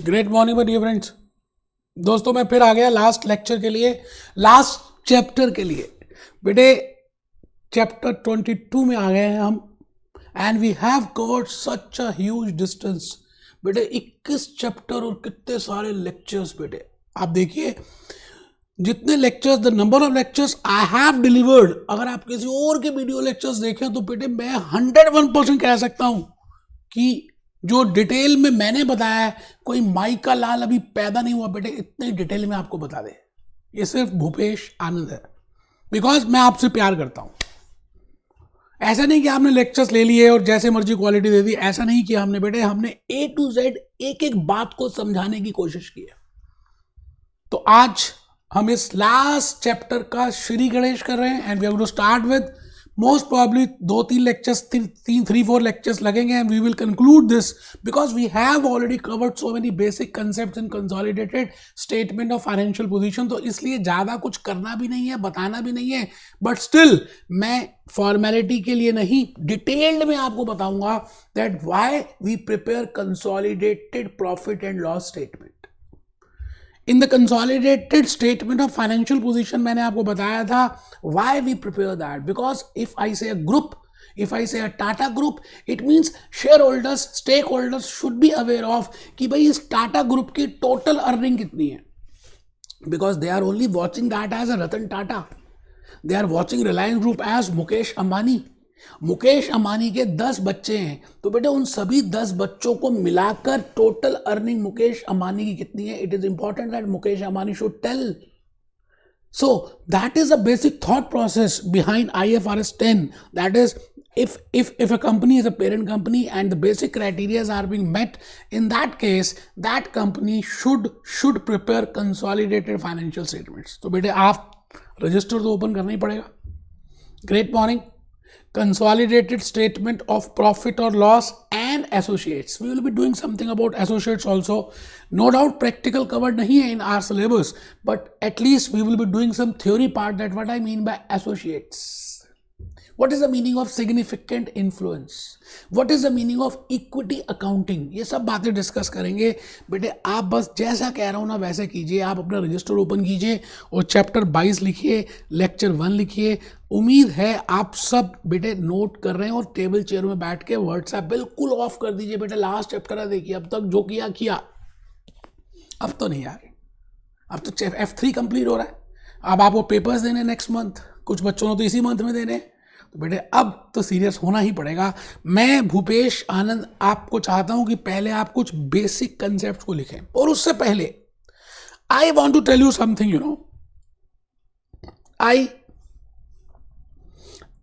Great morning my dear friends. दोस्तों मैं फिर आ गया लास्ट लेक्चर के लिए, लास्ट चैप्टर के लिए। बेटे चैप्टर 22 में आ गए हैं हम and we have covered such a huge distance. बेटे 21 चैप्टर और कितने सारे लेक्चर्स। बेटे आप देखिए जितने lectures, the number of lectures I have delivered, अगर आप किसी और के वीडियो लेक्चर्स देखें तो बेटे मैं 101% कह सकता हूं कि जो डिटेल में मैंने बताया है, कोई माई का लाल अभी पैदा नहीं हुआ बेटे इतने डिटेल में आपको बता दे। ये सिर्फ भूपेश आनंद है, बिकॉज मैं आपसे प्यार करता हूं। ऐसा नहीं कि आपने लेक्चर्स ले लिए और जैसे मर्जी क्वालिटी दे दी, ऐसा नहीं किया हमने बेटे। हमने A to Z एक एक बात को समझाने की कोशिश की है। तो आज हम इस लास्ट चैप्टर का श्री गणेश कर रहे हैं and we have to start with most probably 2-3 lectures, 3-4 lectures लगेंगे and we will conclude this because we have already covered so many basic concepts in consolidated statement of financial position. तो इसलिए ज़्यादा कुछ करना भी नहीं है, बताना भी नहीं है, बट स्टिल मैं फॉर्मेलिटी के लिए नहीं, डिटेल्ड में आपको बताऊंगा that why we prepare consolidated profit and loss statement. In the consolidated statement of financial position मैंने आपको बताया था why we prepare that, because if I say a group, if I say a Tata group, it means shareholders, stakeholders should be aware of कि भाई इस Tata group की total earning कितनी है, because they are only watching that as a Ratan Tata, they are watching Reliance Group as Mukesh Ambani. Mukesh Ambani के 10 बच्चे हैं तो बेटे उन सभी 10 बच्चों को मिलाकर टोटल अर्निंग मुकेश अंबानी की कितनी है, it is important that Mukesh Ambani should tell. So that is a basic thought process behind IFRS 10. That is, if a company is a parent company and the basic criteria are being met, in that case, that company should prepare consolidated financial statements. तो बेटे आप register तो open करना ही पड़ेगा। Great morning. Consolidated statement of profit or loss and associates. We will be doing something about associates also. No doubt practical covered nahi hai in our syllabus, but at least we will be doing some theory part, that what I mean by associates. What is the meaning of significant influence? What is the meaning of equity accounting? ये सब बातें discuss करेंगे बेटे। आप बस जैसा कह रहा हूँ ना वैसे कीजिए। आप अपना रजिस्टर ओपन कीजिए और चैप्टर 22 लिखिए, लेक्चर 1 लिखिए। उम्मीद है आप सब बेटे नोट कर रहे हैं और टेबल चेयर में बैठ के व्हाट्सएप बिल्कुल ऑफ कर दीजिए बेटे। लास्ट चैप्टर देखिए, अब तक जो किया अब तो नहीं यार, अब तो F3 कंप्लीट हो रहा है। अब आपको पेपर्स देने नेक्स्ट मंथ, कुछ बच्चों ने तो इसी मंथ में देने, तो बेटे अब तो सीरियस होना ही पड़ेगा। मैं भूपेश आनंद आपको चाहता हूं कि पहले आप कुछ बेसिक कंसेप्ट को लिखें, और उससे पहले I want to tell you something, you know,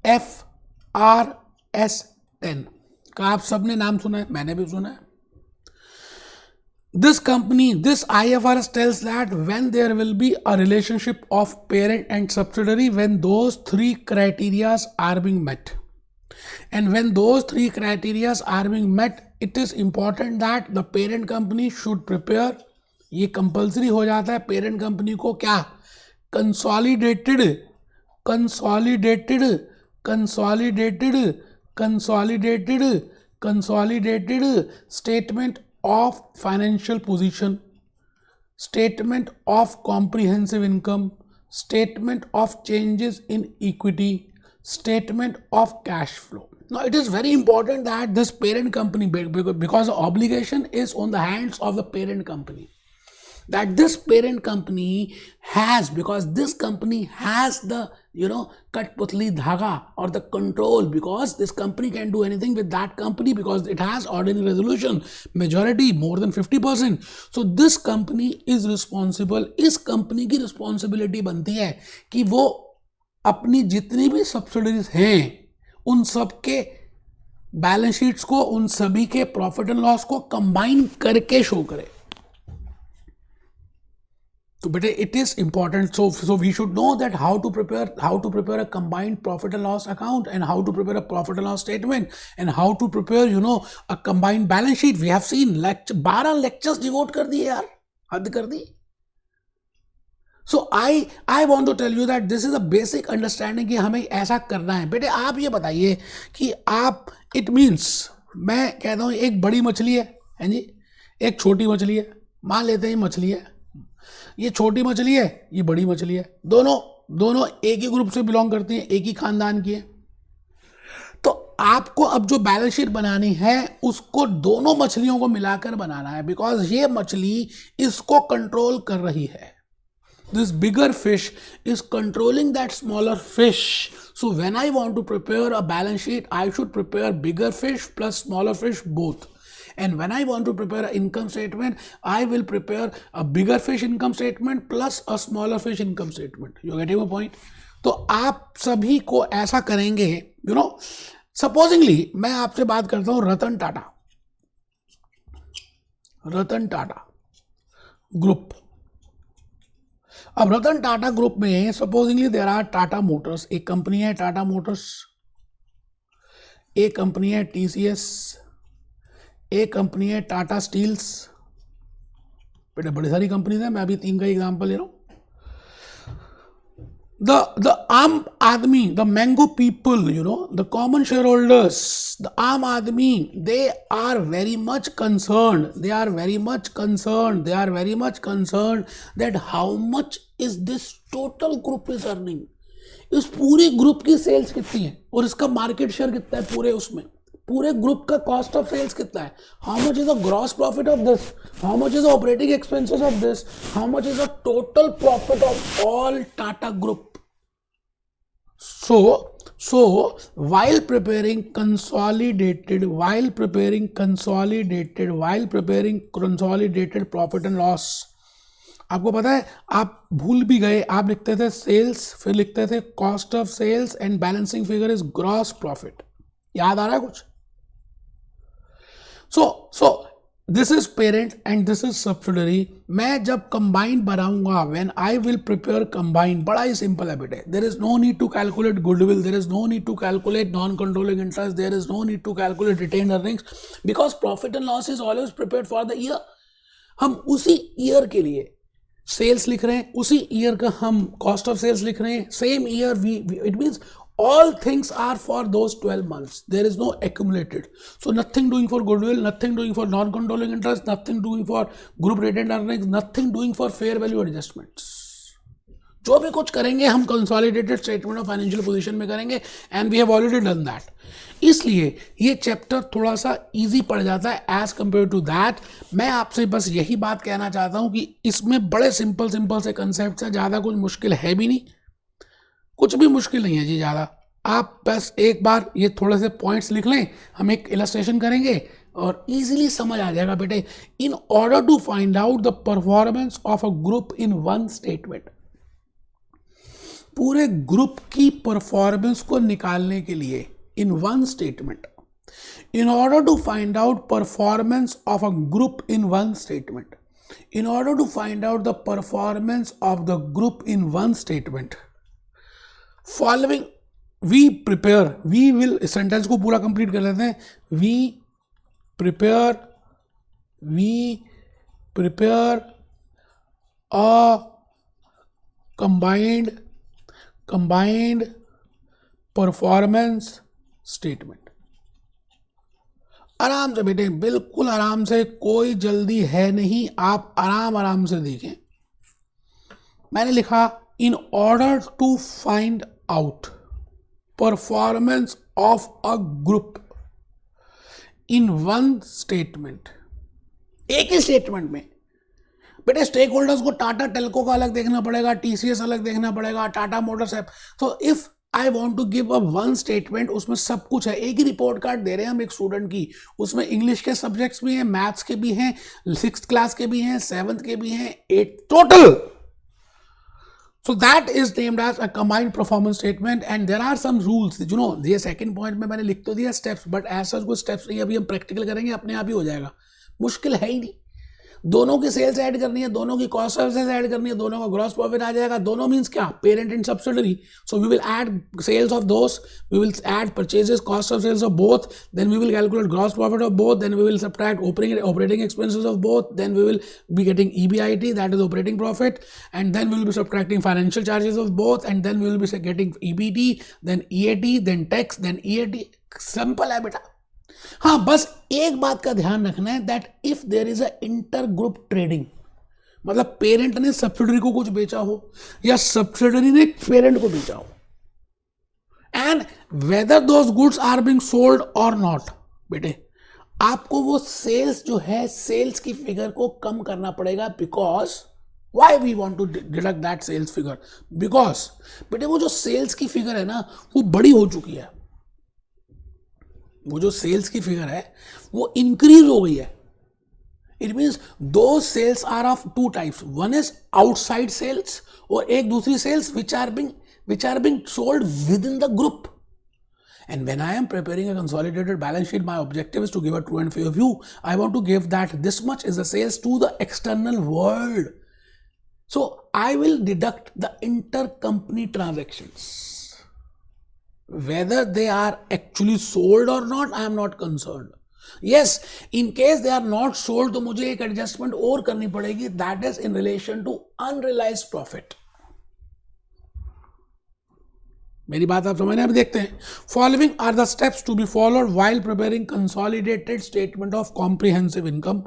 IFRS 10 का आप सबने नाम सुना है, मैंने भी सुना है। This company, this IFRS tells that when there will be a relationship of parent and subsidiary, when those 3 criteria are being met, and when those 3 criteria are being met, it is important that the parent company should prepare, ये compulsory हो जाता है parent company को क्या, consolidated statement of financial position, statement of comprehensive income, statement of changes in equity, statement of cash flow. Now it is very important that this parent company, because the obligation is on the hands of the parent company, that this parent company has, because this company has the, you know, Katputli Dhaga or the control, because this company can do anything with that company because it has ordinary resolution majority more than 50%. So this company is responsible, इस company की responsibility बनती है कि वो अपनी जितनी भी subsidiaries हैं उन सब के बैलेंस शीट्स को, उन सभी के प्रॉफिट एंड लॉस को कंबाइन करके शो करे। तो बेटे it is important, so we should know that how to prepare a combined profit and loss account, and how to prepare a profit and loss statement, and how to prepare, you know, a combined balance sheet. We have seen 12 lectures devote कर दिए यार, हद कर दी। So I want to tell you that this is a basic understanding कि हमें ऐसा करना है। बेटे आप ये बताइए कि आप, इट मीन्स, मैं कहता हूँ एक बड़ी मछली है जी, एक छोटी मछली है, मान लेते हैं ये मछली है, ये छोटी मछली है, ये बड़ी मछली है, दोनों एक ही ग्रुप से बिलोंग करती हैं, एक ही खानदान की है। तो आपको अब जो बैलेंस शीट बनानी है उसको दोनों मछलियों को मिलाकर बनाना है, बिकॉज ये मछली इसको कंट्रोल कर रही है। This bigger fish is controlling that smaller fish. So when I want to prepare a balance sheet, I should prepare bigger fish plus smaller fish both. And when I want to prepare an income statement, I will prepare a bigger fish income statement plus a smaller fish income statement. You getting my point? तो आप सभी को ऐसा करेंगे, supposingly मैं आपसे बात करता हूं रतन टाटा ग्रुप। अब रतन टाटा ग्रुप में supposingly there are Tata Motors, एक कंपनी है टाटा मोटर्स, एक कंपनी है टीसीएस, एक कंपनी है टाटा स्टील्स। बेटा बड़ी सारी कंपनीज है, मैं अभी 3 का एग्जांपल ले रहा हूं। The आम आदमी, the Mango people, the common shareholders, the आम आदमी, they are very much concerned that how much is this total group is earning. इस पूरी ग्रुप की सेल्स कितनी है और इसका मार्केट शेयर कितना है पूरे ग्रुप का कॉस्ट ऑफ सेल्स कितना है, how much is the gross profit of this, how much is the operating expenses of this, how much is the total profit of all Tata group. So while preparing consolidated profit and loss, आपको पता है आप भूल भी गए, आप लिखते थे सेल्स, फिर लिखते थे cost of sales and balancing figure is gross profit. याद आ रहा है कुछ? So this is parent and this is subsidiary. मैं जब कंबाइंड बनाऊंगा, when I will prepare combined, बड़ा ही सिंपल है बेटे. There is no need to calculate goodwill, there is no need to calculate non controlling interest, there is no need to calculate retained earnings, because profit and loss is always prepared for the year. हम उसी year के लिए sales लिख रहे हैं, उसी year का हम कॉस्ट ऑफ सेल्स लिख रहे हैं, same year. It means all things are for those 12 months. There is no accumulated. So nothing doing for goodwill, nothing doing for non-controlling interest, nothing doing for group retained earnings, nothing doing for fair value adjustments. जो भी कुछ करेंगे हम consolidated statement of financial position में करेंगे, and we have already done that. इसलिए ये chapter थोड़ा सा इजी पड़ जाता है as compared to that. मैं आपसे बस यही बात कहना चाहता हूँ कि इसमें बड़े सिंपल से कंसेप्ट है, ज़्यादा कुछ मुश्किल है भी नहीं, कुछ भी मुश्किल नहीं है जी ज़्यादा. आप बस एक बार ये थोड़े से पॉइंट्स लिख लें, हम एक इलस्ट्रेशन करेंगे और इजीली समझ आ जाएगा बेटे. In order to find out the performance of a group in one statement, पूरे ग्रुप की परफॉर्मेंस को निकालने के लिए in one statement, in order to find out performance of a group in one statement, in order to find out the performance of the group in one statement, following we prepare, we will, sentence को पूरा complete कर लेते हैं. We prepare a combined performance statement. आराम से बेटे, बिल्कुल आराम से, कोई जल्दी है नहीं, आप आराम से देखें. मैंने लिखा in order to find out performance of a group in one statement, एक ही स्टेटमेंट में. बेटे स्टेक होल्डर्स को टाटा टेल्को का अलग देखना पड़ेगा, टीसीएस अलग देखना पड़ेगा, टाटा मोटर्स है. तो if I want to give a one statement, उसमें सब कुछ है. एक ही रिपोर्ट कार्ड दे रहे हैं हम एक स्टूडेंट की, उसमें इंग्लिश के सब्जेक्ट्स भी हैं, मैथ्स के भी हैं, 6th क्लास के भी हैं, 7th के भी हैं, 8 total. So that is named as a combined performance statement, and there are some rules. ये second point में मैंने लिख तो दिया steps, but as such कुछ steps नहीं. अभी हम practical करेंगे, अपने आप ही हो जाएगा, मुश्किल है ही नहीं. दोनों की सेल्स ऐड करनी है, दोनों की कॉस्ट ऑफ सेल्स ऐड करनी है, दोनों का ग्रॉस प्रॉफिट आ जाएगा. दोनों मीन्स क्या? Parent and subsidiary. So we will add sales of those, we will add purchases, cost of sales of both, then we will calculate gross profit of both, then we will subtract operating expenses of both, then we will be getting EBIT, that is operating profit, and then we will be subtracting financial charges of both, and then we will be getting EBT, then EAT, then tax, then EAT. Simple है बेटा. हाँ, बस एक बात का ध्यान रखना है that if there is a inter group trading, मतलब पेरेंट ने सब्सिडरी को कुछ बेचा हो या सब्सिडरी ने पेरेंट को बेचा हो, and whether those goods are being sold और नॉट, बेटे आपको वो सेल्स जो है, सेल्स की फिगर को कम करना पड़ेगा, because why we want to deduct that sales figure, because बेटे वो जो सेल्स की फिगर है ना वो बड़ी हो चुकी है, वो जो सेल्स की फिगर है वो इंक्रीज हो गई है. It means those sales are of two types, one is outside sales और एक दूसरी sales which are being sold within the group. And when I am preparing a consolidated balance sheet, my objective is to give a true and fair view. I want to give that this much is the sales to the external world. So I will deduct the intercompany transactions. Whether they are actually sold or not, I am not concerned. Yes, in case they are not sold, तो मुझे एक adjustment और करनी पड़ेगी, that is in relation to unrealized profit. मेरी बात आप समझ रहे हैं? अब देखते हैं. Following are the steps to be followed while preparing consolidated statement of comprehensive income.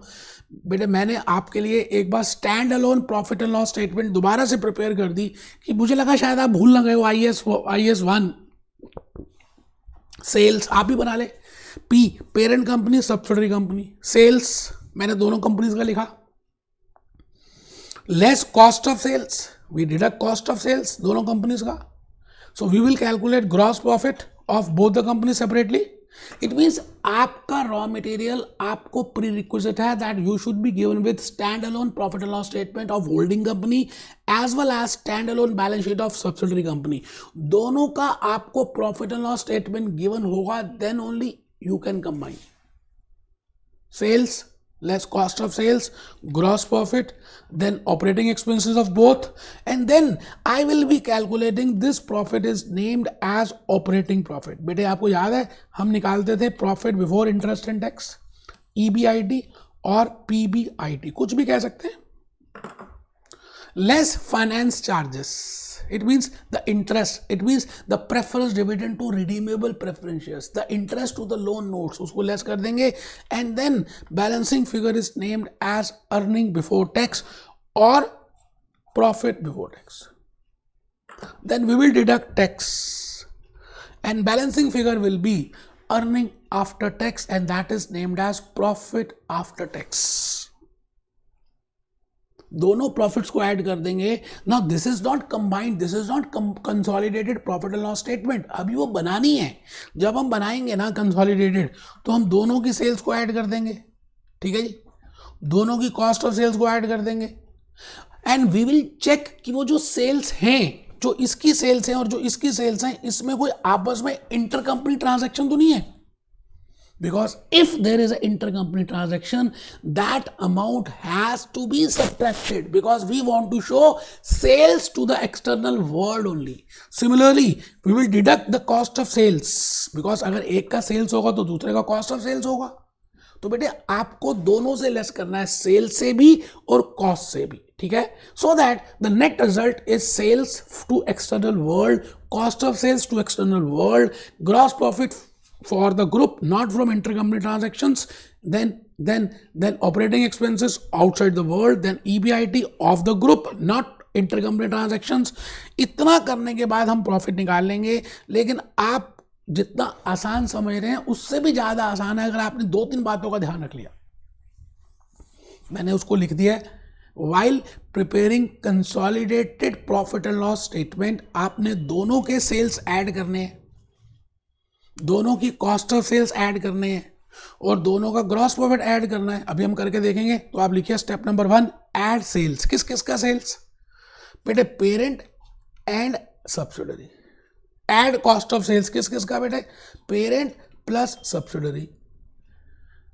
बेटे मैंने आपके लिए एक बार standalone profit and loss statement दोबारा से प्रिपेयर कर दी कि मुझे लगा शायद आप भूल ना गए हो. IAS 1 सेल्स आप ही बना ले. P parent company subsidiary company, sales मैंने दोनों कंपनीज का लिखा. Less cost of sales, we deduct cost of sales दोनों कंपनीज का. So we will calculate gross profit of both the companies separately. It means आपका raw material आपको prerequisite है that you should be given with standalone profit and loss statement of holding company as well as standalone balance sheet of subsidiary company. दोनों का आपको profit and loss statement given होगा, then only you can combine sales less cost of sales, gross profit, then operating expenses of both, and then I will be calculating this profit is named as operating profit. बेटे आपको याद है हम निकालते थे profit before interest and tax, EBIT और PBIT, कुछ भी कह सकते हैं. Less finance charges, it means the interest, it means the preference dividend to redeemable preference shares, the interest to the loan notes उसको less कर देंगे. And then balancing figure is named as earning before tax or profit before tax. Then we will deduct tax and balancing figure will be earning after tax and that is named as profit after tax. दोनों profits को add कर देंगे. Now this is not combined, this is not consolidated profit and loss statement, अभी वो बनानी है. जब हम बनाएंगे ना कंसोलिडेटेड तो हम दोनों की सेल्स को ऐड कर देंगे, ठीक है जी, दोनों की कॉस्ट ऑफ सेल्स को ऐड कर देंगे. एंड वी विल चेक कि वो जो सेल्स हैं, जो इसकी सेल्स हैं और जो इसकी सेल्स हैं, इसमें कोई आपस में इंटर कंपनी ट्रांजैक्शन तो नहीं है. Because if there is an intercompany transaction, that amount has to be subtracted because we want to show sales to the external world only. Similarly, we will deduct the cost of sales because अगर एक का sales होगा तो दूसरे का cost of sales होगा. तो बेटे आपको दोनों से लेस करना है, सेल्स से भी और कॉस्ट से भी, ठीक है. So that the net result is sales to external world, cost of sales to external world, gross profit for the group not from intercompany transactions, then operating expenses outside the world, then EBIT of the group not intercompany transactions. इतना करने के बाद हम profit निकाल लेंगे. लेकिन आप जितना आसान समझ रहे हैं उससे भी ज़्यादा आसान है अगर आपने 2-3 बातों का ध्यान रख लिया. मैंने उसको लिख दिया है. While preparing consolidated profit and loss statement, आपने दोनों के सेल्स ऐड करने हैं, दोनों की कॉस्ट ऑफ सेल्स ऐड करने हैं और दोनों का ग्रॉस प्रॉफिट ऐड करना है. अभी हम करके देखेंगे. तो आप लिखिए स्टेप नंबर 1, ऐड सेल्स. किस किस का सेल्स? बेटे parent and subsidiary. Add cost of sales किस किस का बेटे? Parent plus subsidiary.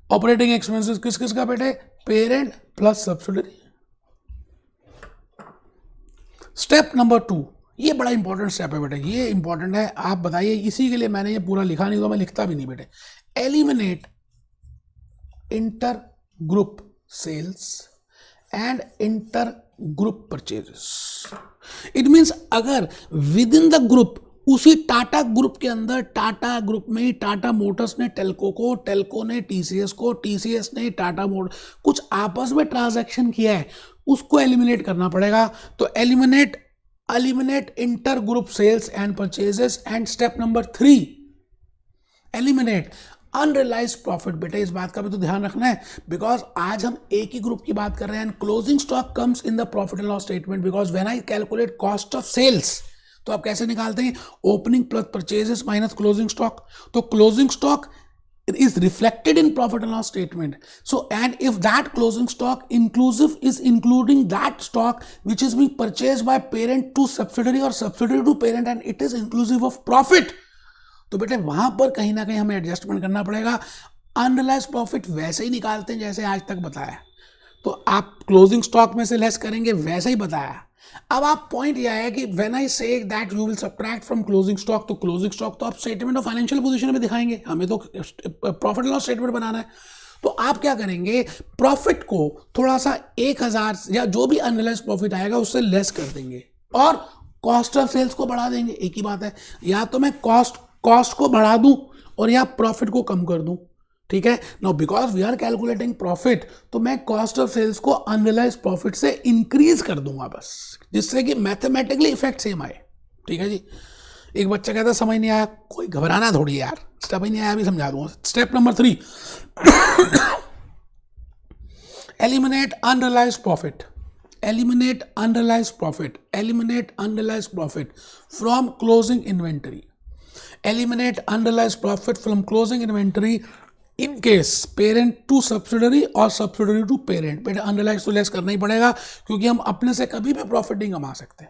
Operating expenses किस किस का बेटे? Parent plus subsidiary. Step number 2, ये बड़ा इंपॉर्टेंट स्टेप है बेटे, ये इंपॉर्टेंट है. आप बताइए, इसी के लिए मैंने ये पूरा लिखा नहीं तो मैं लिखता भी नहीं बेटे. Eliminate inter group sales and inter group purchases. It means अगर विद इन द ग्रुप उसी टाटा ग्रुप के अंदर, टाटा ग्रुप में ही टाटा मोटर्स ने टेल्को को, टेल्को ने टीसीएस को, टीसीएस ने टाटा मोटर, कुछ आपस में ट्रांजैक्शन किया है, उसको एलिमिनेट करना पड़ेगा। तो eliminate inter group sales and purchases. And step number 3, eliminate unrealised profit. बेटा इस बात का भी तो ध्यान रखना है, बिकॉज आज हम एक ही ग्रुप की बात कर रहे हैं। And closing stock comes in the profit and loss statement, because when I calculate cost of sales, तो आप कैसे निकालते हैं? Opening plus purchases minus closing stock. तो closing stock is reflected in profit and loss statement. So, and if that closing stock inclusive is including that stock which is being purchased by parent to subsidiary or subsidiary to parent and it is inclusive of profit, तो बेटे वहां पर कहीं ना कहीं हमें adjustment करना पड़ेगा। अनरियलाइज्ड प्रॉफिट वैसे ही निकालते हैं जैसे आज तक बताया, तो आप क्लोजिंग स्टॉक में से लेस करेंगे, वैसे ही बताया। अब आप पॉइंट यह है कि when I say that you will subtract from closing stock, तो क्लोजिंग स्टॉक तो आप स्टेटमेंट ऑफ फाइनेंशियल पोजीशन में दिखाएंगे, हमें तो प्रॉफिट एंड लॉस स्टेटमेंट बनाना है। तो आप क्या करेंगे? प्रॉफिट को थोड़ा सा 1000 या जो भी अनरियलाइज्ड प्रॉफिट आएगा उससे लेस कर देंगे और कॉस्ट ऑफ सेल्स को बढ़ा देंगे। एक ही बात है, या तो मैं कॉस्ट को बढ़ा दूं और या प्रॉफिट को कम कर दूं, ठीक है। Now because we are calculating profit, तो मैं कॉस्ट ऑफ सेल्स को अनरियलाइज्ड प्रॉफिट से इंक्रीज कर दूंगा बस, जिससे कि मैथमेटिकली इफेक्ट सेम आए, ठीक है जी। एक बच्चा कहता समझ नहीं आया, कोई घबराना थोड़ी यार, स्टेप ही नहीं आया, अभी समझा दूंगा। Step number 3, eliminate unrealised profit. Eliminate unrealised profit, eliminate unrealised profit from closing inventory. Eliminate unrealised profit from closing inventory in case parent to subsidiary और सब्सिडरी टू पेरेंट। बेटा अनरियलाइज तो लेस करना ही पड़ेगा, क्योंकि हम अपने से कभी भी प्रॉफिट नहीं कमा सकते।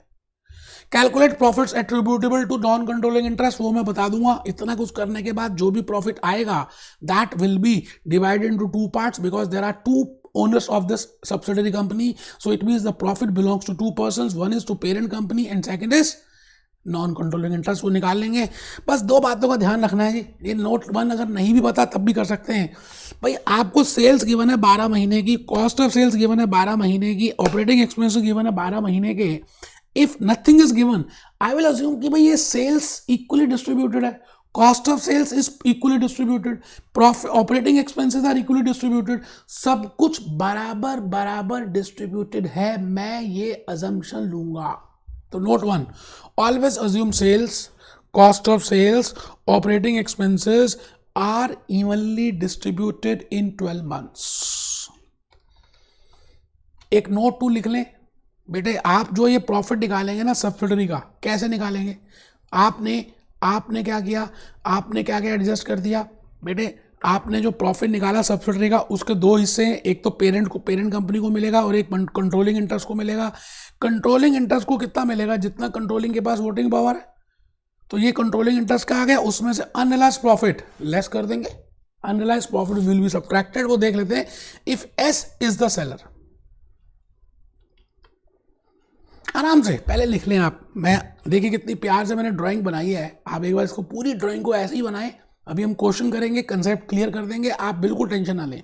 Calculate profits attributable to non controlling interest, वो मैं बता दूंगा। इतना कुछ करने के बाद जो भी प्रॉफिट आएगा that will be divided into 2 parts, because there are 2 owners of this subsidiary company, so it means the profit belongs to 2 persons, one is to parent company and second is non controlling interest. को निकाल लेंगे। बस 2 बातों का ध्यान रखना है जी, ये नोट 1 अगर नहीं भी पता तब भी कर सकते हैं। भाई आपको सेल्स गिवन है 12 महीने की, कॉस्ट ऑफ सेल्स गिवन है 12 महीने की, ऑपरेटिंग एक्सपेंसेस गिवन है 12 महीने के। If nothing is given I will assume कि भाई ये सेल्स इक्वली डिस्ट्रीब्यूटेड है, cost of sales is equally distributed, profit operating expenses are equally distributed, सब कुछ बराबर बराबर डिस्ट्रीब्यूटेड है, मैं ये अजम्पशन लूंगा। तो note 1, always assume sales, cost of sales, operating expenses are evenly distributed in 12 months. एक नोट 2 लिख लें बेटे, आप जो ये प्रॉफिट निकालेंगे ना सब्सिडरी का, कैसे निकालेंगे? आपने क्या किया? आपने क्या एडजस्ट कर दिया बेटे? आपने जो प्रॉफिट निकाला सब्सिडरी का, उसके 2 हिस्से हैं, एक तो पेरेंट कंपनी को मिलेगा और एक कंट्रोलिंग इंटरेस्ट को मिलेगा। कंट्रोलिंग इंटरेस्ट को कितना मिलेगा? जितना कंट्रोलिंग के पास वोटिंग पावर है। तो ये कंट्रोलिंग इंटरेस्ट का आ गया, उसमें से अनरियलाइज्ड प्रॉफिट लेस कर देंगे, unrealised profit will be subtracted. वो देख लेते हैं। If S is the seller, आराम से पहले लिख लें आप। मैं देखिए कितनी प्यार से मैंने ड्राइंग बनाई है, आप एक बार इसको पूरी ड्राइंग को ऐसे ही बनाएं। अभी हम क्वेश्चन करेंगे, कंसेप्ट क्लियर कर देंगे, आप बिल्कुल टेंशन ना लें।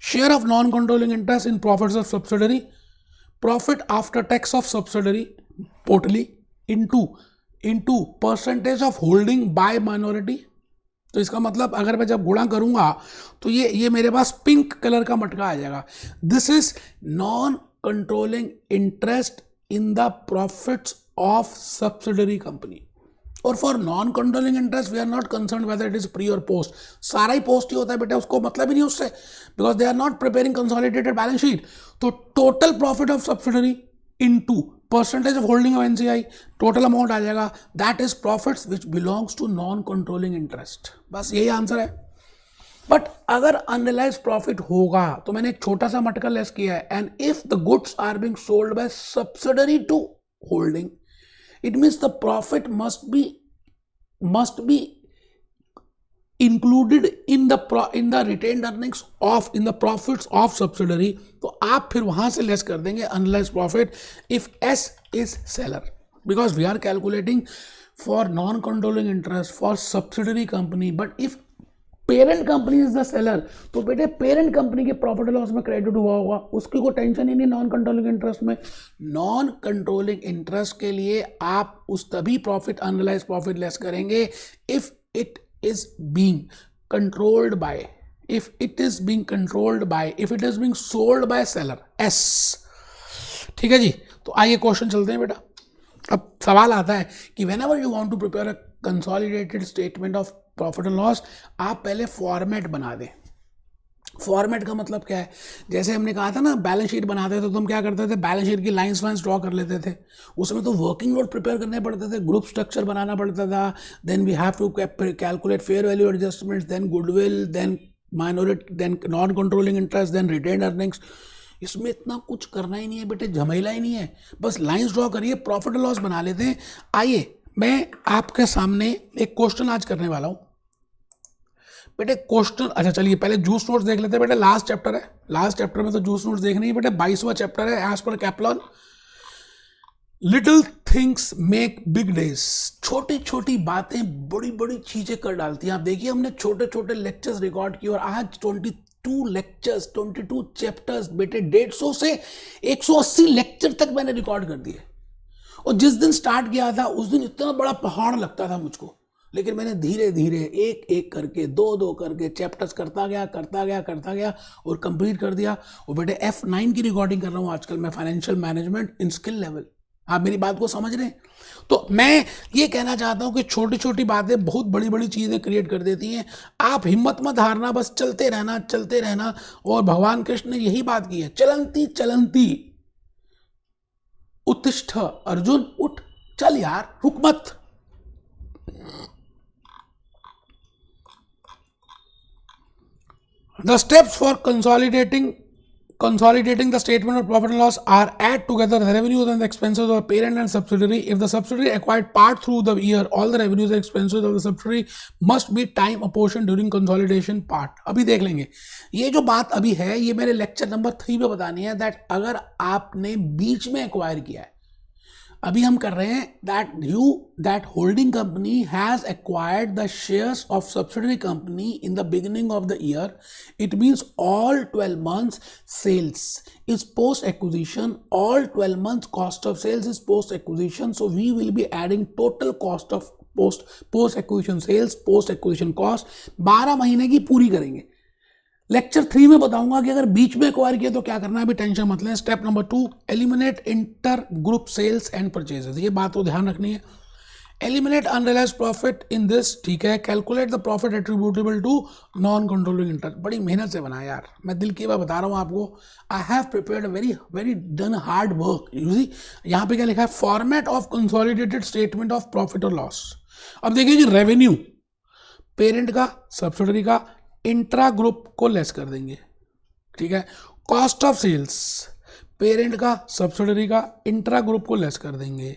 Share of non controlling interest in profits of subsidiary, profit after tax of subsidiary totally into percentage of holding bye minority. तो इसका मतलब अगर मैं जब गुणा करूंगा तो ये मेरे पास पिंक कलर का मटका आ जाएगा। This is non controlling interest in the profits of subsidiary company, और for non controlling interest we are not concerned whether it is pre or post, सारा ही post ही होता है बेटा, उसको मतलब ही नहीं उससे, because they are not preparing consolidated balance sheet। तो total profit of subsidiary into percentage of holding of NCI, total amount आ जाएगा, that is profits which belongs to non controlling interest। बस यही आंसर है। बट अगर unrealise profit होगा तो मैंने एक छोटा सा मटका लेस किया है, and if the goods are being sold by subsidiary to holding, it means the profit must be included in the retained earnings of in the profits of subsidiary. तो आप फिर वहां से लेस कर देंगे unrealise profit if S is seller, because we are calculating for non controlling interest for subsidiary company. But if parent company is the seller, तो बेटे parent company के प्रॉफिट लॉस में क्रेडिट हुआ होगा, उसकी कोई टेंशन ही नहीं नॉन कंट्रोलिंग इंटरेस्ट में। नॉन कंट्रोलिंग इंटरेस्ट के लिए आप उस तभी प्रॉफिट अनरियलाइज प्रॉफिट लेस करेंगे if it is being controlled by, if it is being controlled by, if it is being sold bye seller S. ठीक है जी, तो आइए क्वेश्चन चलते हैं बेटा। अब सवाल आता है कि whenever you want to prepare a consolidated statement of profit and loss, आप पहले फॉर्मेट बना दें। फॉर्मेट का मतलब क्या है, जैसे हमने कहा था ना बैलेंस शीट बनाते थे तो हम क्या करते थे, बैलेंस शीट की लाइंस वाइंस ड्रॉ कर लेते थे, उसमें तो वर्किंग नोट प्रिपेयर करने पड़ते थे, ग्रुप स्ट्रक्चर बनाना पड़ता था, then we have to calculate fair value adjustments, then goodwill, then minority, then non controlling interest, then retained earnings. इसमें इतना कुछ करना ही नहीं है बेटे, झमेला ही नहीं है, बस लाइंस ड्रॉ करिए, प्रॉफिट एंड लॉस बना लेते हैं। आइए मैं आपके सामने एक क्वेश्चन आज करने वाला हूं बेटे। क्वेश्चन, अच्छा चलिए पहले जूस नोट्स देख लेते हैं बेटे, लास्ट चैप्टर है, लास्ट चैप्टर में तो जूस नोट्स देखने ही बेटे, 22वां चैप्टर है as per Kaplan. Little things make big days, छोटी छोटी बातें बड़ी बड़ी चीजें कर डालती हैं। आप देखिए हमने छोटे छोटे लेक्चर्स रिकॉर्ड किए और आज 22 लेक्चर्स, 22 चैप्टर्स बेटे, 150 से 180 लेक्चर तक मैंने रिकॉर्ड कर दिए। और जिस दिन स्टार्ट किया था उस दिन इतना बड़ा पहाड़ लगता था मुझको, लेकिन मैंने धीरे धीरे एक एक करके, दो दो करके चैप्टर्स करता गया और कंप्लीट कर दिया। और बेटे F9 की रिकॉर्डिंग कर रहा हूँ आजकल मैं, फाइनेंशियल मैनेजमेंट इन स्किल लेवल। आप मेरी बात को समझ रहे हैं? तो मैं ये कहना चाहता हूं कि छोटी छोटी बातें बहुत बड़ी बड़ी चीजें क्रिएट कर देती हैं। आप हिम्मत मत हारना, बस चलते रहना। और भगवान कृष्ण ने यही बात की है, चलंती चलंती उत्तिष्ठ अर्जुन, उठ चल यार, रुक मत। The steps for consolidating the statement of profit and loss are add together the revenues and the expenses of the parent and subsidiary. If the subsidiary acquired part through the year, all the revenues and expenses of the subsidiary must be time apportioned during consolidation part. अभी देख लेंगे ये जो बात अभी है, ये मेरे लेक्चर नंबर 3 में बतानी है। दैट अगर आपने बीच में एक्वायर किया है, अभी हम कर रहे हैं that holding company has acquired the shares of subsidiary company in the beginning of the year. It means all 12 months sales is post acquisition, all 12 months cost of sales is post acquisition. So we will be adding total cost of post acquisition sales, post acquisition cost 12 महीने की पूरी करेंगे। Lecture 3 में बताऊंगा कि अगर बीच में acquire किया तो क्या करना है, अभी टेंशन मत लें। Step number 2, eliminate inter group sales and purchases, ये बात तो ध्यान रखनी है। Eliminate unrealised profit in this, ठीक है। Calculate the profit attributable to non controlling interest, बड़ी मेहनत से बनाया यार, मैं दिल की बात बता रहा हूँ आपको। I have prepared very done hard work. You see यहाँ पे क्या लिखा है, format of consolidated statement of profit और लॉस। अब देखिए जी, रेवेन्यू पेरेंट का, सब्सिडरी का, इंट्रा ग्रुप को लेस कर देंगे, ठीक है। कॉस्ट ऑफ सेल्स पेरेंट का, सब्सिडरी का, इंट्रा ग्रुप को लेस कर देंगे।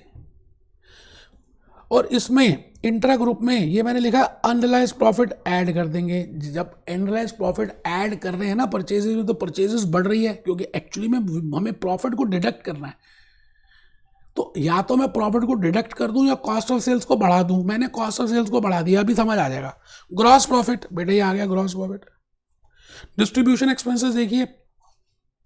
और इसमें इंट्रा ग्रुप में ये मैंने लिखा अनरियलाइज प्रॉफिट ऐड कर देंगे। जब अनरियलाइज प्रॉफिट ऐड कर रहे हैं ना परचेजेस में, तो परचेजेस बढ़ रही है क्योंकि एक्चुअली में हमें प्रॉफिट को डिडक्ट करना है। तो या तो मैं प्रॉफिट को डिडक्ट कर दूं या कॉस्ट ऑफ सेल्स को बढ़ा दूं। मैंने कॉस्ट ऑफ सेल्स को बढ़ा दिया, अभी समझ आ जाएगा। ग्रॉस प्रॉफिट बेटे, ये आ गया ग्रॉस प्रॉफिट। डिस्ट्रीब्यूशन एक्सपेंसेस देखिए,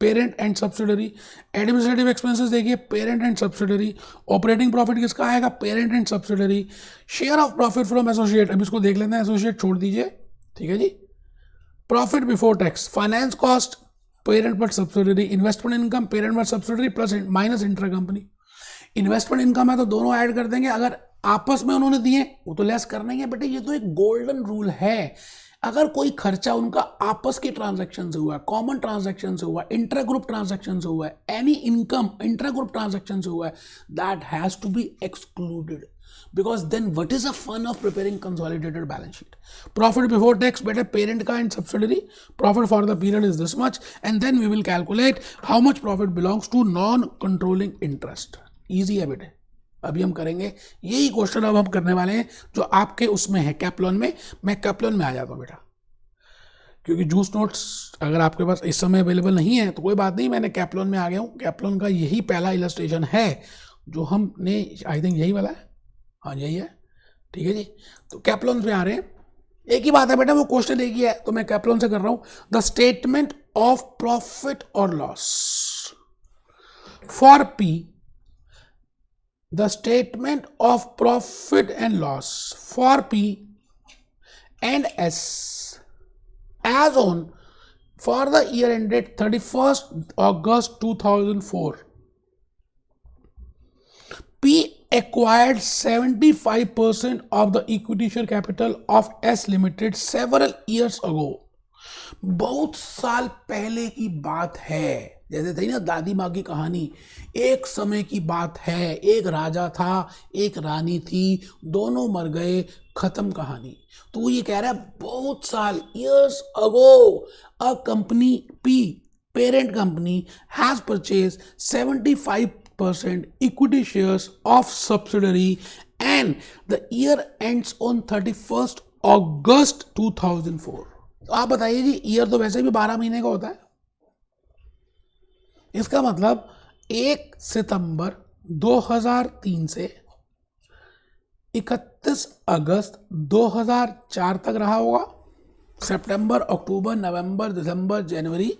parent and subsidiary. Administrative expenses देखिए, parent and subsidiary. Operating profit किसका आएगा, parent and subsidiary. Share of profit from associate, अब इसको देख लेते हैं, एसोसिएट छोड़ दीजिए, ठीक है जी। Profit before tax, finance cost parent but subsidiary, investment income parent but subsidiary plus minus inter company. Investment income है तो दोनों ऐड कर देंगे, अगर आपस में उन्होंने दिए वो तो लेस करना ही है बेटे, ये तो एक गोल्डन रूल है। अगर कोई खर्चा उनका आपस के ट्रांजैक्शन से हुआ है, कॉमन ट्रांजैक्शन से हुआ है, इंटर ग्रुप ट्रांजैक्शन से हुआ है, any income inter group transaction से हुआ है, that has to be excluded, because then what is the fun of preparing consolidated balance sheet? Profit before tax बेटे parent का and subsidiary, profit for the period is this much, and then we will calculate how much profit belongs to non-controlling interest. Easy है बेटे, अभी हम करेंगे यही question. अब हम करने वाले हैं जो आपके उसमें है कैप्लॉन में। मैं कैप्लॉन में आ जाता हूँ बेटा, क्योंकि जूस नोट्स अगर आपके पास इस समय अवेलेबल नहीं है तो कोई बात नहीं, मैंने कैप्लॉन में आ गया हूँ। कैप्लॉन का यही पहला इलस्ट्रेशन है जो हमने, आई थिंक यही वाला है, हाँ यही है, ठीक है जी। तो कैप्लॉन पे आ रहे हैं, एक ही बात है बेटा, वो क्वेश्चन एक ही है, तो मैं कैप्लॉन से कर रहा हूं। द स्टेटमेंट ऑफ प्रॉफिट और loss for P, the statement of profit and loss for P and S as on for the year ended 31st August 2004. P acquired 75% of the equity share capital of S Limited several years ago. बहुत साल पहले की बात है, जैसे थी ना दादी माँ की कहानी, एक समय की बात है, एक राजा था, एक रानी थी, दोनों मर गए, खत्म कहानी। तो वो ये कह रहा है बहुत साल, years ago, a company P, parent company, has purchased 75% equity shares of subsidiary and the year ends on 31st August 2004. तो आप बताइए जी, ईयर तो वैसे भी 12 महीने का होता है, इसका मतलब 1 सितंबर 2003 से 31 अगस्त 2004 तक रहा होगा। सितंबर, अक्टूबर, नवंबर, दिसंबर, जनवरी,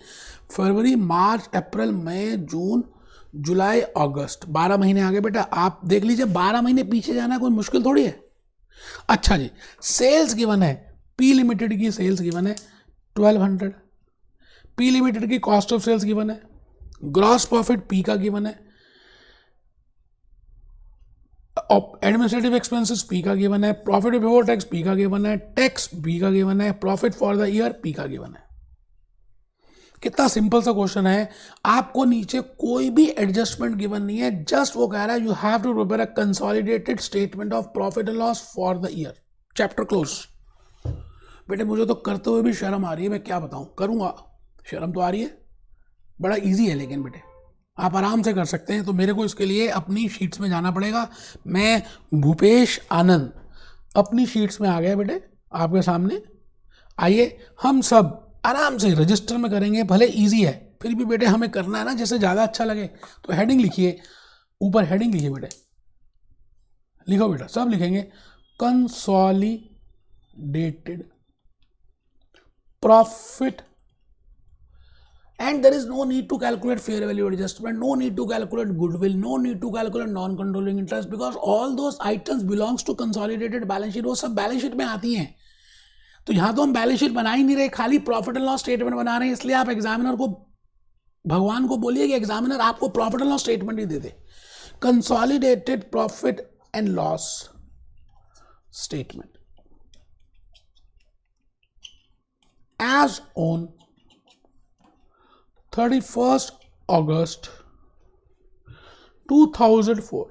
फरवरी, मार्च, अप्रैल, मई, जून, जुलाई, अगस्त, 12 महीने आगे बेटा। आप देख लीजिए, 12 महीने पीछे जाना कोई मुश्किल थोड़ी है। अच्छा जी, सेल्स गिवन है, पी लिमिटेड की सेल्स गिवन है 1200, पी लिमिटेड की कॉस्ट ऑफ सेल्स गिवन है, ग्रॉस प्रॉफिट पी का गिवन है, एडमिनिस्ट्रेटिव एक्सपेंसेस पी का गिवन है, प्रॉफिट बिफोर टैक्स पी का गिवन है, टैक्स पी का गिवन है, profit for the year P का गिवन है। कितना सिंपल सा क्वेश्चन है, आपको नीचे कोई भी एडजस्टमेंट गिवन नहीं है, जस्ट वो कह रहा है you have to prepare a consolidated statement of profit and loss for the year, chapter close. बेटे मुझे तो करते हुए भी शर्म आ रही है, मैं क्या बताऊं, करूंगा, शर्म तो आ रही है, बड़ा इजी है, लेकिन बेटे आप आराम से कर सकते हैं। तो मेरे को इसके लिए अपनी शीट्स में जाना पड़ेगा। मैं भूपेश आनंद अपनी शीट्स में आ गया बेटे आपके सामने। आइए हम सब आराम से रजिस्टर में करेंगे, भले इजी है फिर भी बेटे हमें करना है ना, जैसे ज़्यादा अच्छा लगे। तो हेडिंग लिखिए, ऊपर हेडिंग लिखिए बेटे, लिखो बेटा, सब लिखेंगे, consolidated profit, and there is no need to calculate fair value adjustment, no need to calculate goodwill, no need to calculate non-controlling interest, because all those items belongs to consolidated balance sheet, वो सब balance sheet में आती हैं। तो यहाँ तो हम balance sheet बना ही नहीं रहे, खाली प्रॉफिट एंड लॉस स्टेटमेंट बना रहे हैं। इसलिए आप एग्जामिनर को, भगवान को बोलिए कि एग्जामिनर आपको प्रॉफिट एंड लॉस स्टेटमेंट ही दे दे, consolidated profit and loss statement as on 31st August 2004।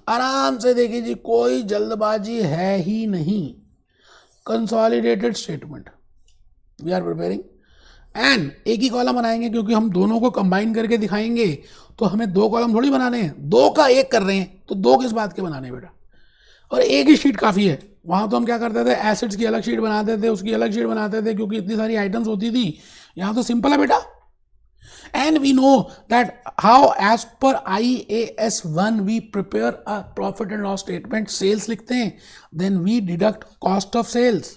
आराम से देखिए जी, कोई जल्दबाजी है ही नहीं। Consolidated statement we are preparing, and एक ही कॉलम बनाएंगे क्योंकि हम दोनों को कंबाइन करके दिखाएंगे, तो हमें 2 कॉलम थोड़ी बनाने हैं, 2 का 1 कर रहे हैं, तो 2 किस बात के बनाने बेटा, और एक ही शीट काफ़ी है। वहाँ तो हम क्या करते थे, एसेट्स की अलग शीट बनाते थे, उसकी अलग शीट बनाते थे, क्योंकि इतनी सारी आइटम्स होती थी। यहाँ तो सिंपल है बेटा। And we know that how as per IAS 1 we prepare a profit and loss statement, sales लिखते हैं, then we deduct cost of sales,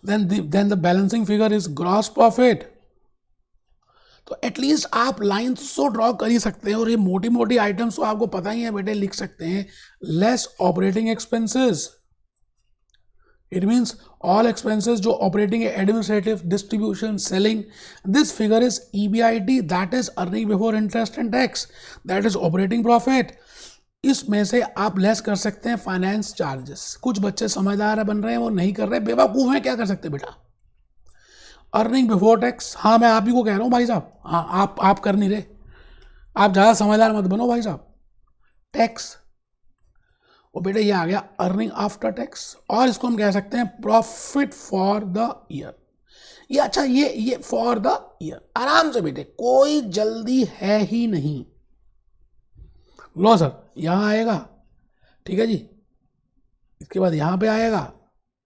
then the balancing figure is gross profit। तो at least आप lines तो draw कर ही सकते हैं, और ये मोटी मोटी आइटम्स तो आपको पता ही है बेटे, लिख सकते हैं less operating expenses, it means all expenses जो operating, administrative, distribution, selling, this figure is EBIT, that is earning before interest and tax, that is operating profit। इसमें से आप लेस कर सकते हैं फाइनेंस चार्जेस। कुछ बच्चे समझदार बन रहे हैं, वो नहीं कर रहे, बेवकूफ़ हैं, क्या कर सकते बेटा। अर्निंग बिफोर टैक्स, हाँ मैं आप ही को कह रहा हूँ भाई साहब, हाँ आप कर नहीं रहे, आप ज़्यादा समझदार मत बनो भाई साहब। टैक्स, और बेटा ये आ गया अर्निंग आफ्टर टैक्स, और इसको हम कह सकते हैं प्रॉफिट फॉर द ईयर। ये अच्छा, ये फॉर द ईयर, आराम से बेटे, कोई जल्दी है ही नहीं। लो सर, यहाँ आएगा, ठीक है जी, इसके बाद यहाँ पे आएगा,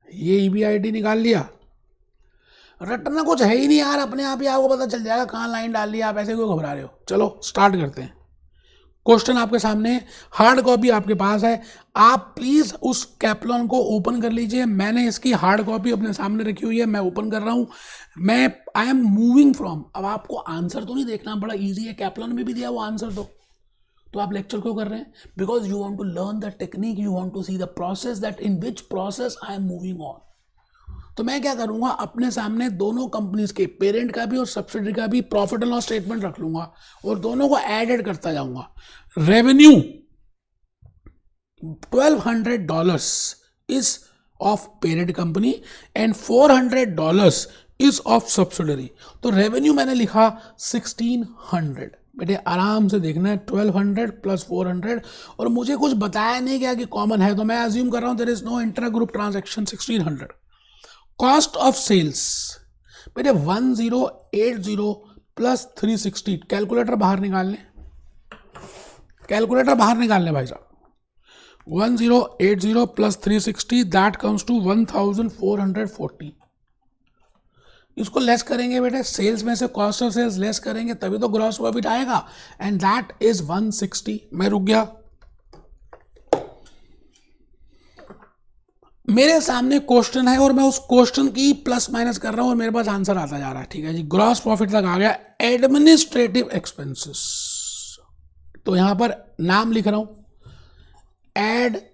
ये EBIT निकाल लिया, रटना कुछ है ही नहीं यार, अपने आप ही आपको पता चल जाएगा कहाँ लाइन डाल ली, आप ऐसे क्यों घबरा रहे हो। चलो स्टार्ट करते हैं। क्वेश्चन आपके सामने है, हार्ड कॉपी आपके पास है, आप प्लीज उस कैप्लॉन को ओपन कर लीजिए। मैंने इसकी हार्ड कॉपी अपने सामने रखी हुई है, मैं ओपन कर रहा हूं। मैं आई एम मूविंग फ्रॉम, अब आपको आंसर तो नहीं देखना, बड़ा इजी है, कैप्लॉन में भी दिया वो आंसर तो आप लेक्चर क्यों कर रहे हैं? Because you want to learn the technique, you want to see the process that in which process I am moving on. तो मैं क्या करूंगा, अपने सामने दोनों कंपनीज के, पेरेंट का भी और सब्सिडरी का भी प्रॉफिट एंड लॉस स्टेटमेंट रख लूंगा और दोनों को ऐड करता जाऊंगा। Revenue $1200 is of parent company and $400 is of subsidiary. तो रेवेन्यू मैंने लिखा 1600। बेटे आराम से देखना है, 1200 प्लस 400, और मुझे कुछ बताया नहीं गया कि कॉमन है, तो मैं अज्यूम कर रहा हूं there is no inter group transaction. 1600 cost of sales, बेटे 1080 प्लस 360, कैलकुलेटर बाहर निकाल लें, कैलकुलेटर बाहर निकाल लें भाई साहब। 1080 प्लस 360 दैट कम्स टू 1440। इसको लेस करेंगे बेटे, सेल्स में से कॉस्ट ऑफ सेल्स लेस करेंगे तभी तो ग्रॉस प्रॉफिट आएगा, एंड दैट इज 160। मैं रुक गया, मेरे सामने क्वेश्चन है और मैं उस क्वेश्चन की प्लस माइनस कर रहा हूं और मेरे पास आंसर आता जा रहा है। ठीक है जी, ग्रॉस प्रॉफिट तक आ गया। एडमिनिस्ट्रेटिव एक्सपेंसेस, तो यहां पर नाम लिख रहा हूं, एडमिन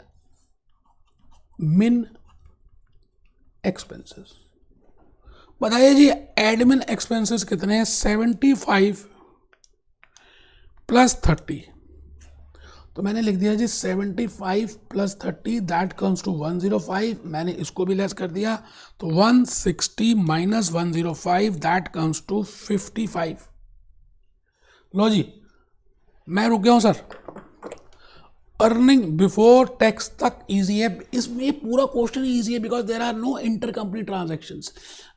एक्सपेंसेस। बताइए जी एडमिन एक्सपेंसेस कितने हैं? 75 प्लस 30, तो मैंने लिख दिया जी 75 प्लस 30 दैट कम्स टू 105। मैंने इसको भी लेस कर दिया, तो 160 माइनस 105 दैट कम्स टू 55। लो जी, मैं रुक गया हूं सर। अर्निंग बिफोर टैक्स तक इजी है, इसमें पूरा क्वेश्चन इजी है because there are no inter company transactions.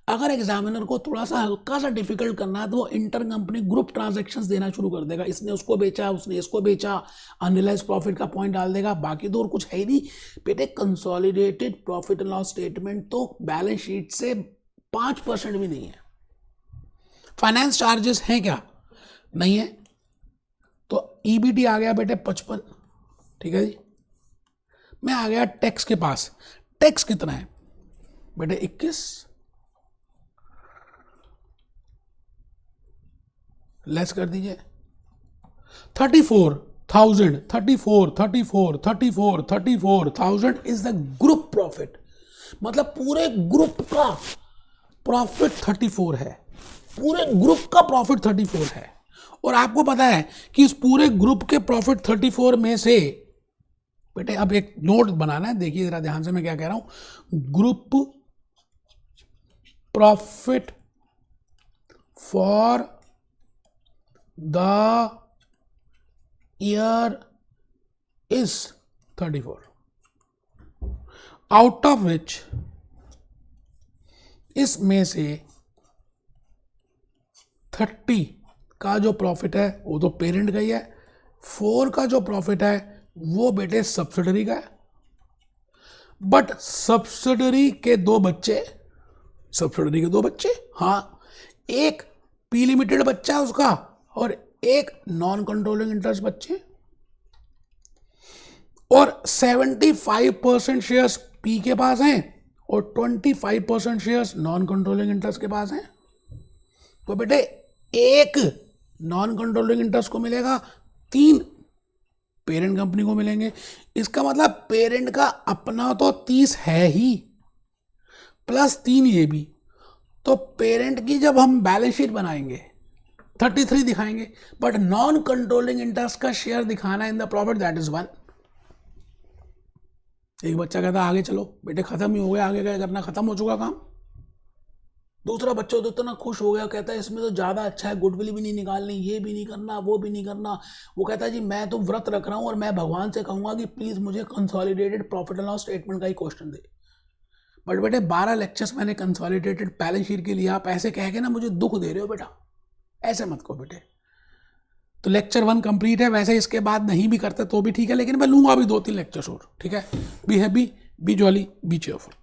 अगर एग्जामिनर को थोड़ा सा हल्का सा डिफिकल्ट करना है तो वो इंटर कंपनी ग्रुप ट्रांजैक्शंस देना शुरू कर देगा, इसने उसको बेचा, उसने इसको बेचा, अनरियलाइज्ड प्रॉफिट का पॉइंट डाल देगा, बाकी तो और कुछ है ही नहीं बेटे। Consolidated profit and loss statement तो बैलेंस शीट से 5% भी नहीं है। फाइनेंस चार्जेस हैं क्या? नहीं है। तो ईबीटी आ गया बेटे 55। ठीक है जी, मैं आ गया टैक्स के पास। टैक्स कितना है बेटे? 21 लेस कर दीजिए 34,000। 34,000 इज द ग्रुप प्रॉफिट, मतलब पूरे ग्रुप का प्रॉफिट 34 है, पूरे ग्रुप का प्रॉफिट 34 है। और आपको पता है कि इस पूरे ग्रुप के प्रॉफिट 34 में से बेटे अब एक नोट बनाना है, देखिए जरा ध्यान से मैं क्या कह रहा हूं। Group profit for the year is 34, out of which इसमें से 30 का जो प्रॉफिट है वो तो पेरेंट का ही है, 4 का जो प्रॉफिट है वो बेटे सब्सिडरी का है। बट सब्सिडरी के दो बच्चे, हाँ, एक पी लिमिटेड बच्चा है उसका और एक नॉन कंट्रोलिंग इंटरेस्ट बच्चे, और 75% शेयर्स पी के पास हैं और 25% शेयर्स नॉन कंट्रोलिंग इंटरेस्ट के पास हैं। तो बेटे एक नॉन कंट्रोलिंग इंटरेस्ट को मिलेगा, 3 पेरेंट कंपनी को मिलेंगे। इसका मतलब पेरेंट का अपना तो 30 है ही, प्लस 3 ये भी। तो पेरेंट की जब हम बैलेंस शीट बनाएंगे 33 दिखाएंगे, बट नॉन कंट्रोलिंग इंटरेस्ट का शेयर दिखाना इन द प्रॉफिट दैट इज 1। एक बच्चा कहता आगे चलो बेटे, खत्म ही हो गया, आगे क्या करना, खत्म हो चुका काम। दूसरा बच्चा तो इतना खुश हो गया, कहता है इसमें तो ज़्यादा अच्छा है, गुडविल भी नहीं निकालनी, ये भी नहीं करना, वो भी नहीं करना। वो कहता है जी मैं तो व्रत रख रहा हूँ और मैं भगवान से कहूँगा कि प्लीज़ मुझे consolidated profit and loss statement का ही क्वेश्चन दे। बट बेटे 12 लेक्चर्स मैंने कंसोलिडेटेड बैलेंस शीट के लिए, आप ऐसे कह के ना मुझे दुख दे रहे हो बेटा, ऐसे मत कहो बेटे। तो लेक्चर 1 कंप्लीट है, वैसे इसके बाद नहीं भी करते तो भी ठीक है, लेकिन मैं लूँगा अभी 2-3 लेक्चर्स और। ठीक है, be happy, B jolly, B cheerful.